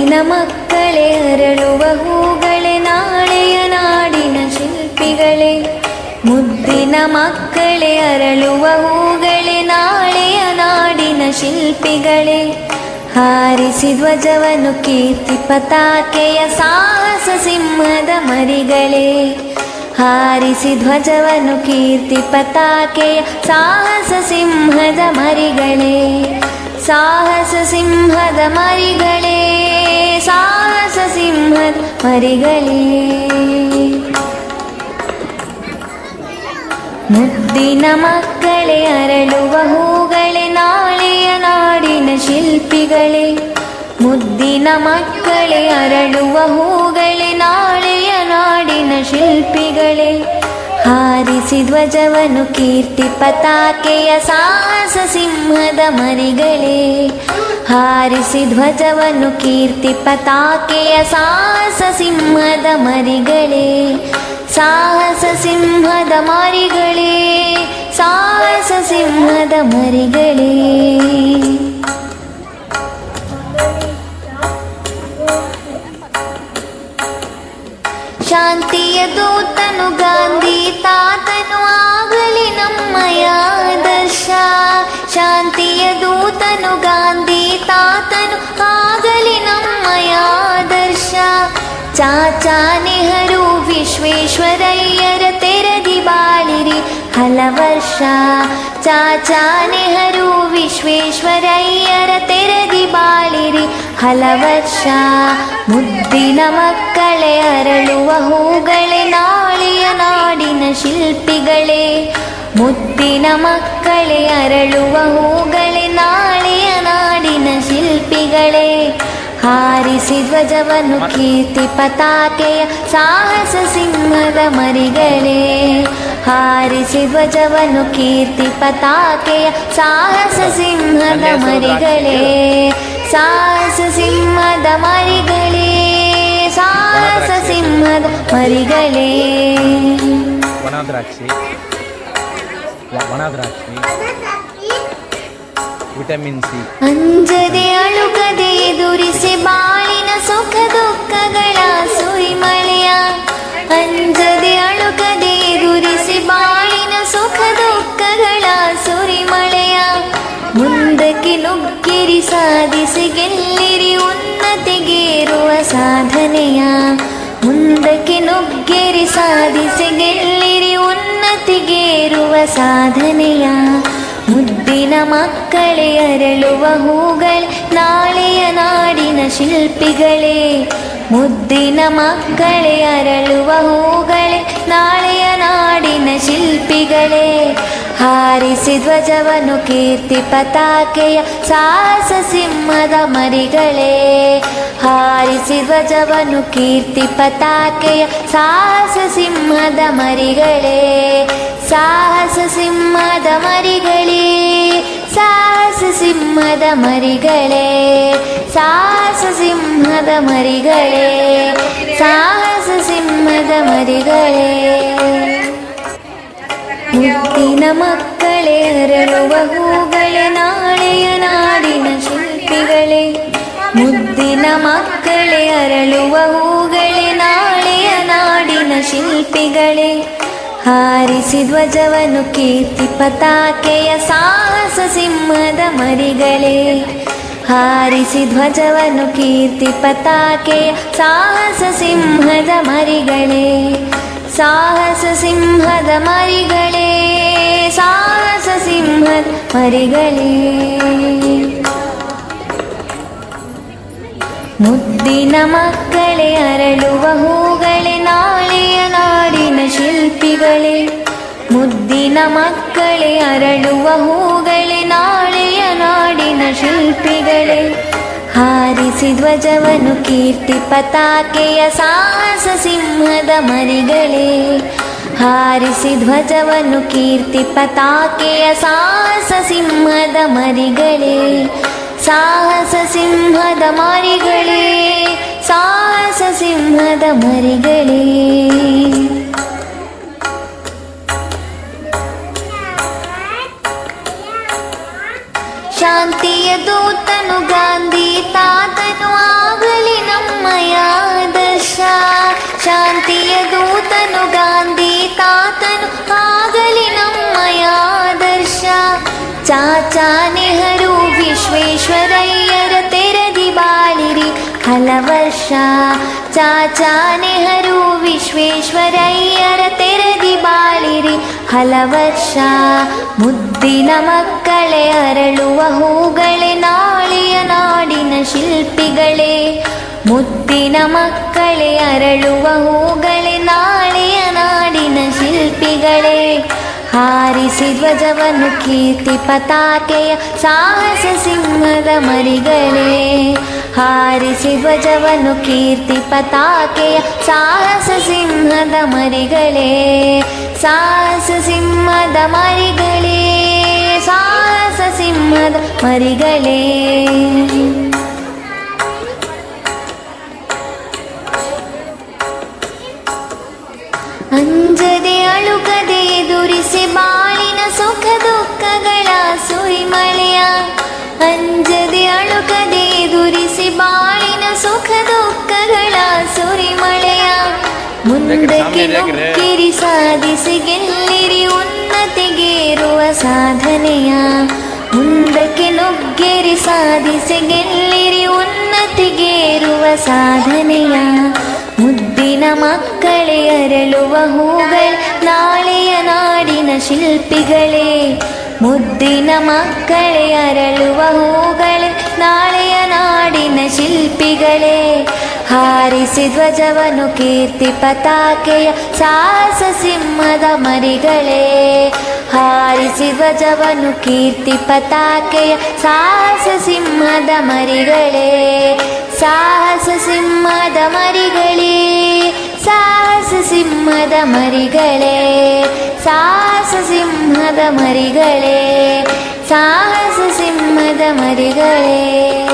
ಮುದ್ದಿನ ಮಕ್ಕಳೇ ಅರಳುವ ಹೂಗಳೇ ನಾಳೆಯ ನಾಡಿನ ಶಿಲ್ಪಿಗಳೇ. ಮುದ್ದಿನ ಮಕ್ಕಳೇ ಅರಳುವ ಹೂಗಳೇ ನಾಳೆಯ ನಾಡಿನ ಶಿಲ್ಪಿಗಳೇ. ಹಾರಿಸಿ ಧ್ವಜವನ್ನು ಕೀರ್ತಿ ಪತಾಕೆಯ ಸಾಹಸ ಸಿಂಹದ ಮರಿಗಳೇ. ಹಾರಿಸಿ ಧ್ವಜವನ್ನು ಕೀರ್ತಿ ಪತಾಕೆಯ ಸಾಹಸ ಸಿಂಹದ ಮರಿಗಳೇ. ಸಾಹಸ ಸಿಂಹದ ಮರಿಗಳೇ, ಸಾಹಸ ಸಿಂಹದ ಮರಿಗಳೇ. ಮುದ್ದಿನ ಮಕ್ಕಳೇ ಅರಳುವ ಹೂಗಳೇ ನಾಳೆಯ ನಾಡಿನ ಶಿಲ್ಪಿಗಳೇ. ಮುದ್ದಿನ ಮಕ್ಕಳೇ ಅರಳುವ ಹೂಗಳೇ ನಾಳೆಯ ನಾಡಿನ ಶಿಲ್ಪಿಗಳೇ. ಹಾರಿಸಿ ಧ್ವಜವನ್ನು ಕೀರ್ತಿ ಪತಾಕೆಯ ಸಾಹಸ ಸಿಂಹದ ಮರಿಗಳೇ. ಹಾರಿಸಿ ಧ್ವಜವನ್ನು ಕೀರ್ತಿ ಪತಾಕೆಯ ಸಾಹಸ ಸಿಂಹದ ಮರಿಗಳೇ. ಸಾಹಸ ಸಿಂಹದ ಮರಿಗಳೇ, ಸಾಹಸ ಸಿಂಹದ ಮರಿಗಳೇ. ಶಾಂತಿಯ ದೂತನು ಗಾಂಧಿ ತಾತನು ಆಗಲಿ ನಮ್ಮಯ ಆದರ್ಶ. ಶಾಂತಿಯ ದೂತನು ಗಾಂಧಿ ತಾತನು ಆಗಲಿ ನಮ್ಮಯ ಆದರ್ಶ. ಚಾಚಾ ನೆಹರು ವಿಶ್ವೇಶ್ವರಯ್ಯರ ತೆರೆದಿ ಬಾಳಿರಿ ಹಲವರ್ಷ. ಚಾಚಾ ನೆಹರು ವಿಶ್ವೇಶ್ವರಯ್ಯರ ತೆರೆದಿ ಬಾಳಿರಿ ಹಲವರ್ಷ. ಮುದ್ದಿನ ಮಕ್ಕಳೇ ಅರಳುವ ಹೂಗಳೇ ನಾಳೆಯ ನಾಡಿನ ಶಿಲ್ಪಿಗಳೇ. ಮುದ್ದಿನ ಮಕ್ಕಳೇ ಅರಳುವ ಹೂಗಳೇ ನಾಳೆಯ ನಾಡಿನ ಶಿಲ್ಪಿಗಳೇ. ಹಾರಿಸಿ ಧ್ವಜವನ್ನು ಕೀರ್ತಿ ಪತಾಕೆಯ ಸಾಹಸ ಸಿಂಹದ ಮರಿಗಳೇ. ಹಾರಿಸಿ ಧ್ವಜವನ್ನು ಕೀರ್ತಿ ಪತಾಕೆಯ ಸಾಹಸ ಸಿಂಹದ ಮರಿಗಳೇ. ಸಾಹಸ ಸಿಂಹದ ಮರಿಗಳೇ, ಸಾಹಸ ಸಿಂಹದ ಮರಿಗಳೇ. ವನದ್ರಾಕ್ಷಿ, ವಿಟಮಿನ್ ಸಿ. ಅಂಜದೆ ಅಳುಕದೆ ಎದುರಿಸಿ ಬಾಳಿನ ಸುಖ ದುಃಖಗಳ ಸುರಿಮಳೆಯ. ಅಂಜದೆ ಅಳುಕದೆ ಎದುರಿಸಿ ಬಾಳಿನ ಸುಖ ದುಃಖಗಳ ಸುರಿಮಳೆಯ. ಮುಂದಕ್ಕೆ ನುಗ್ಗಿರಿ ಸಾಧಿಸಿ ಗೆಲ್ಲಿರಿ ಉನ್ನತಿಗೇರುವ ಸಾಧನೆಯ. ಮುಂದಕ್ಕೆ ನುಗ್ಗಿರಿ ಸಾಧಿಸಿ ಗೆಲ್ಲಿರಿ ಉನ್ನತಿಗೇರುವ ಸಾಧನೆಯ. ಮುದ್ದಿನ ಮಕ್ಕಳೇ ಅರಳುವ ಹೂಗಳೇ ನಾಳೆಯ ನಾಡಿನ ಶಿಲ್ಪಿಗಳೇ. ಮುದ್ದಿನ ಮಕ್ಕಳೇ ಅರಳುವ ಹೂಗಳೇ ನಾಳೆಯ ನಾಡಿನ ಶಿಲ್ಪಿಗಳೇ. ಹಾರಿಸಿ ಧ್ವಜವನ್ನು ಕೀರ್ತಿ ಪತಾಕೆಯ ಸಾಹಸ ಸಿಂಹದ ಮರಿಗಳೇ. ಹಾರಿಸಿ ಧ್ವಜವನ್ನು ಕೀರ್ತಿ ಪತಾಕೆಯ ಸಾಹಸ ಸಿಂಹದ ಮರಿಗಳೇ. ಸಾಹಸ ಸಿಂಹದ ಮರಿಗಳೇ, ಸಾಹಸ ಸಿಂಹದ ಮರಿಗಳೇ. ಸಾಹಸ ಸಿಂಹದ ಮರಿಗಳೇ, ಸಾಹಸ ಸಿಂಹದ ಮರಿಗಳೇ. ಮುದ್ದಿನ ಮಕ್ಕಳೇ ಅರಳುವ ಹೂಗಳೇ ನಾಳೆಯ ನಾಡಿನ ಶಿಲ್ಪಿಗಳೇ. ಮುದ್ದಿನ ಮಕ್ಕಳೇ ಅರಳುವ ಹೂಗಳೇ ನಾಳೆಯ ನಾಡಿನ ಶಿಲ್ಪಿಗಳೇ. ಹಾರಿಸಿ ಧ್ವಜವನ್ನು ಕೀರ್ತಿ ಪತಾಕೆಯ ಸಾಹಸ ಸಿಂಹದ ಮರಿಗಳೇ. ಹಾರಿಸಿ ಧ್ವಜವನ್ನು ಕೀರ್ತಿ ಪತಾಕೆಯ ಸಾಹಸ ಸಿಂಹದ ಮರಿಗಳೇ. ಸಾಹಸ ಸಿಂಹದ ಮರಿಗಳೇ, ಸಾಹಸ ಸಿಂಹದ ಮರಿಗಳೇ. ಮುದ್ದಿನ ಮಕ್ಕಳೇ ಅರಳುವ ಹೂಗಳೇ ನಾಳೆಯ ನಾಡಿನ ಶಿಲ್ಪಿಗಳೇ. ಮುದ್ದಿನ ಮಕ್ಕಳೇ ಅರಳುವ ಹೂಗಳೇ ನಾಳೆಯ ನಾಡಿನ ಶಿಲ್ಪಿಗಳೇ. ಹಾರಿಸಿ ಧ್ವಜವನ್ನು ಕೀರ್ತಿ ಪತಾಕೆಯ ಸಾಹಸ ಸಿಂಹದ ಮರಿಗಳೇ. ಹಾರಿಸಿ ಧ್ವಜವನ್ನು ಕೀರ್ತಿ ಪತಾಕೆಯ ಸಾಹಸ ಸಿಂಹದ ಮರಿಗಳೇ. ಸಾಹಸ ಸಿಂಹದ ಮರಿಗಳೇ, ಸಾಹಸ ಸಿಂಹದ ಮರಿಗಳೇ. ಶಾಂತಿಯ ದೂತನು ಗಾಂಧಿ ತಾತನು ಆಗಲಿ ನಮ್ಮಯ ಆದರ್ಶ. ಶಾಂತಿಯ ದೂತನು ಗಾಂಧಿ ತಾತನು ಆಗಲಿ ನಮ್ಮಯ ಆದರ್ಶ. ಚಾಚಾ ನೆಹರು ವಿಶ್ವೇಶ್ವರಯ್ಯರ ತೆರೆದಿ ಬಾಳಿರಿ ಹಲವರ್ಷ. ಚಾಚಾ ನೆಹರು ವಿಶ್ವೇಶ್ವರಯ್ಯರ ತೆರೆದಿ ಬಾಳಿರಿ ಹಲವರ್ಷ. ಮುದ್ದಿನ ಮಕ್ಕಳೇ ಅರಳುವ ಹೂಗಳೇ ನಾಳೆಯ ನಾಡಿನ ಶಿಲ್ಪಿಗಳೇ. ಮುದ್ದಿನ ಮಕ್ಕಳೇ ಅರಳುವ ಹೂಗಳೇ ನಾಳೆಯ ನಾಡಿನ ಶಿಲ್ಪಿಗಳೇ. ಹಾರಿಸಿ ಧ್ವಜವನ್ನು ಕೀರ್ತಿ ಪತಾಕೆಯ ಸಾಹಸ ಸಿಂಹದ ಮರಿಗಳೇ. ಹಾರಿಸಿ ಧ್ವಜವನ್ನು ಕೀರ್ತಿ ಪತಾಕೆಯ ಸಾಹಸ ಸಿಂಹದ ಮರಿಗಳೇ. ಸಾಹಸ ಸಿಂಹದ ಮರಿಗಳೇ, ಸಾಹಸ ಸಿಂಹದ ಮರಿಗಳೇ. ಅಂಜದೆ ಅಳುಕದೆ ಎದುರಿಸಿ ಬಾಳಿನ ಸುಖ ದುಃಖಗಳ ಸುರಿಮಳೆಯ. ಅಂಜದೆ ಅಳುಕದೆ ಎದುರಿಸಿ ಬಾಳಿನ ಸುಖ ದುಃಖಗಳ ಸುರಿಮಳೆಯ. ಮುಂದಕ್ಕೆ ನುಗ್ಗಿರಿ ಸಾಧಿಸಿ ಗೆಲ್ಲಿರಿ ಉನ್ನತಿಗೇರುವ ಸಾಧನೆಯ. ಮುಂದಕ್ಕೆ ನುಗ್ಗಿರಿ ಸಾಧಿಸಿ ಗೆಲ್ಲಿರಿ ಉನ್ನತಿಗೇರುವ ಸಾಧನೆಯ. ಮುದ್ದಿನ ಮಕ್ಕಳೇ ಅರಳುವ ಹೂಗಳೇ ನಾಳೆಯ ನಾಡಿನ ಶಿಲ್ಪಿಗಳೇ. ಮುದ್ದಿನ ಮಕ್ಕಳೇ ಅರಳುವ ಹೂಗಳೇ ನಾಳೆಯ ನಾಡಿನ ಶಿಲ್ಪಿಗಳೇ. ಹಾರಿಸಿ ಧ್ವಜವನ್ನು ಕೀರ್ತಿ ಪತಾಕೆಯ ಸಾಹಸ ಸಿಂಹದ ಮರಿಗಳೇ. ಹಾರಿಸಿ ಧ್ವಜವನ್ನು ಕೀರ್ತಿ ಪತಾಕೆಯ ಸಾಹಸ ಸಿಂಹದ ಮರಿಗಳೇ. ಸಾಹಸ ಸಿಂಹದ ಮರಿಗಳೇ, ಸಾಹಸ ಸಿಂಹದ ಮರಿಗಳೇ. ಸಾಹಸ ಸಿಂಹದ ಮರಿಗಳೇ, ಸಾಹಸ ಸಿಂಹದ ಮರಿಗಳೇ.